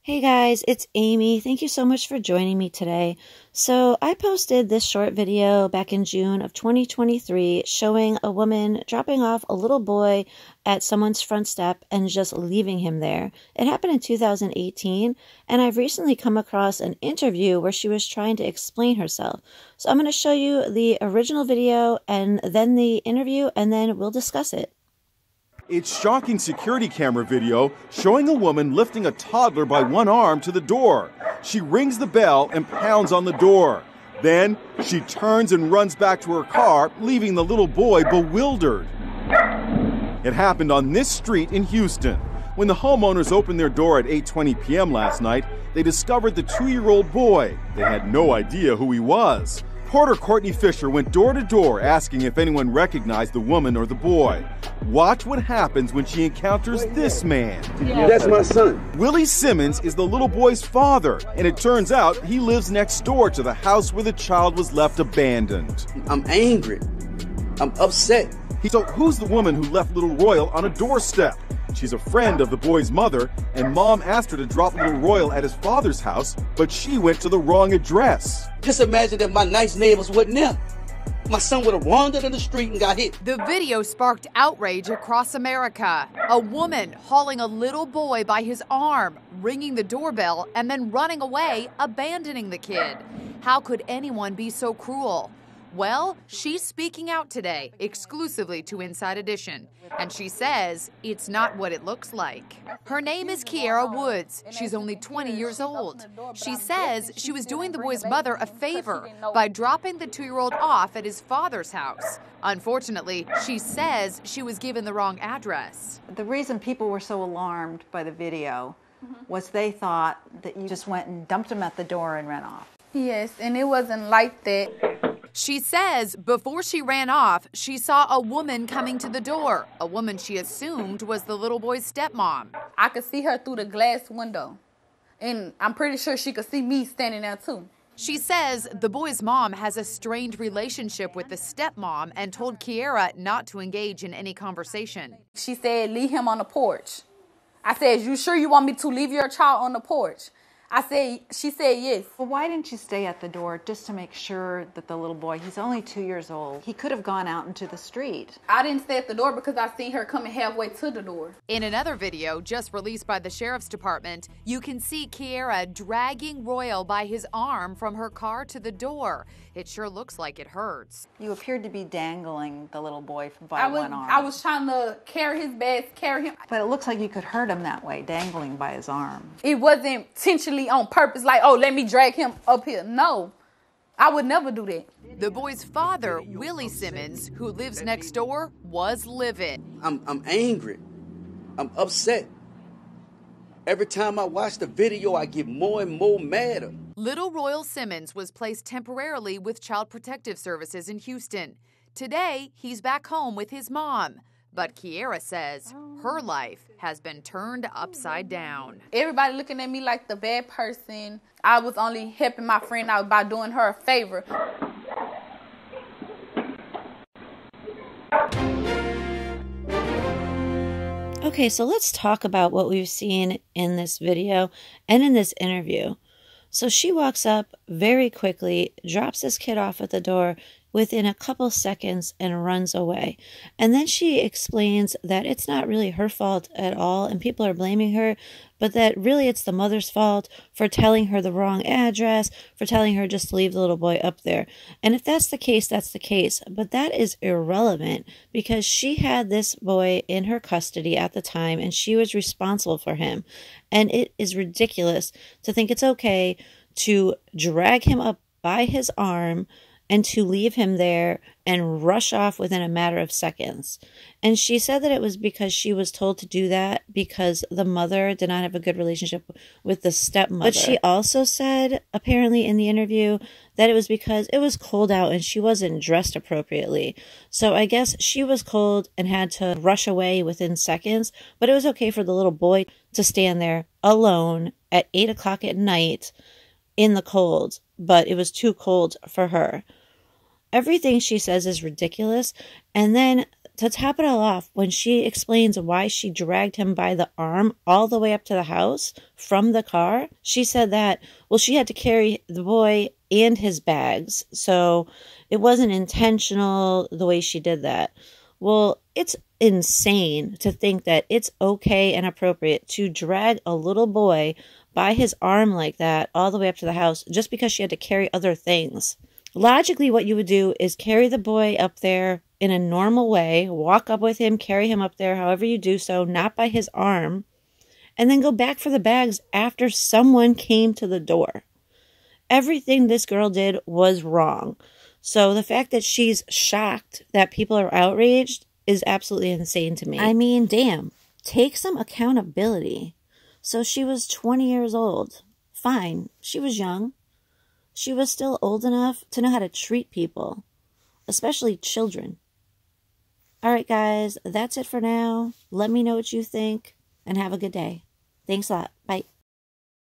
Hey guys, it's Amy. Thank you so much for joining me today. So I posted this short video back in June of 2023 showing a woman dropping off a little boy at someone's front step and just leaving him there. It happened in 2018, and I've recently come across an interview where she was trying to explain herself. So I'm going to show you the original video and then the interview, and then we'll discuss it. It's shocking security camera video showing a woman lifting a toddler by one arm to the door. She rings the bell and pounds on the door. Then she turns and runs back to her car, leaving the little boy bewildered. It happened on this street in Houston. When the homeowners opened their door at 8:20 p.m. last night, they discovered the 2-year-old boy. They had no idea who he was. Porter Courtney Fisher went door to door asking if anyone recognized the woman or the boy. Watch what happens when she encounters this man. That's my son. Willie Simmons is the little boy's father, and it turns out he lives next door to the house where the child was left abandoned. I'm angry. I'm upset. So who's the woman who left little Royal on a doorstep? She's a friend of the boy's mother, and Mom asked her to drop little Royal at his father's house, but she went to the wrong address. Just imagine that my nice neighbors wasn't there. My son would have wandered in the street and got hit. The video sparked outrage across America. A woman hauling a little boy by his arm, ringing the doorbell, and then running away, abandoning the kid. How could anyone be so cruel? Well, she's speaking out today, exclusively to Inside Edition, and she says it's not what it looks like. Her name is Keairra Woods. She's only 20 years old. She says she was doing the boy's mother a favor by dropping the 2-year-old off at his father's house. Unfortunately, she says she was given the wrong address. The reason people were so alarmed by the video was they thought that you just went and dumped him at the door and ran off. Yes, and it wasn't like that. She says before she ran off, she saw a woman coming to the door, a woman she assumed was the little boy's stepmom. I could see her through the glass window, and I'm pretty sure she could see me standing there too. She says the boy's mom has a strained relationship with the stepmom and told Keairra not to engage in any conversation. She said, leave him on the porch. I said, you sure you want me to leave your child on the porch? She said yes. Well, why didn't you stay at the door just to make sure that the little boy, he's only 2 years old, he could have gone out into the street? I didn't stay at the door because I seen her coming halfway to the door. In another video just released by the sheriff's department, you can see Keairra dragging Royal by his arm from her car to the door. It sure looks like it hurts. You appeared to be dangling the little boy by one arm. I was trying to carry his bag, carry him. But it looks like you could hurt him that way, dangling by his arm. It wasn't intentionally on purpose, like, oh, let me drag him up here. No, I would never do that. The boy's father, Willie Simmons, who lives next door, was livid. I'm angry. I'm upset. Every time I watch the video, I get more and more madder. Little Royal Simmons was placed temporarily with Child Protective Services in Houston. Today, he's back home with his mom. But Keairra says her life has been turned upside down. Everybody looking at me like the bad person. I was only helping my friend out by doing her a favor. Okay, so let's talk about what we've seen in this video and in this interview. So she walks up very quickly, drops this kid off at the door within a couple seconds and runs away. And then she explains that it's not really her fault at all and people are blaming her, but that really it's the mother's fault for telling her the wrong address, for telling her just to leave the little boy up there. And if that's the case, that's the case. But that is irrelevant because she had this boy in her custody at the time and she was responsible for him. And it is ridiculous to think it's okay to drag him up by his arm and to leave him there and rush off within a matter of seconds. And she said that it was because she was told to do that because the mother did not have a good relationship with the stepmother. But she also said, apparently in the interview, that it was because it was cold out and she wasn't dressed appropriately. So I guess she was cold and had to rush away within seconds, but it was okay for the little boy to stand there alone at 8 o'clock at night in the cold, but it was too cold for her. Everything she says is ridiculous. And then to top it all off, when she explains why she dragged him by the arm all the way up to the house from the car, she said that, well, she had to carry the boy and his bags, so it wasn't intentional the way she did that. Well, it's insane to think that it's okay and appropriate to drag a little boy by his arm like that all the way up to the house just because she had to carry other things. Logically, what you would do is carry the boy up there in a normal way, walk up with him, carry him up there, however you do so, not by his arm, and then go back for the bags after someone came to the door. Everything this girl did was wrong. So the fact that she's shocked that people are outraged is absolutely insane to me. I mean, damn, take some accountability. So she was 20 years old. Fine, she was young. She was still old enough to know how to treat people, especially children. All right, guys, that's it for now. Let me know what you think, and have a good day. Thanks a lot. Bye.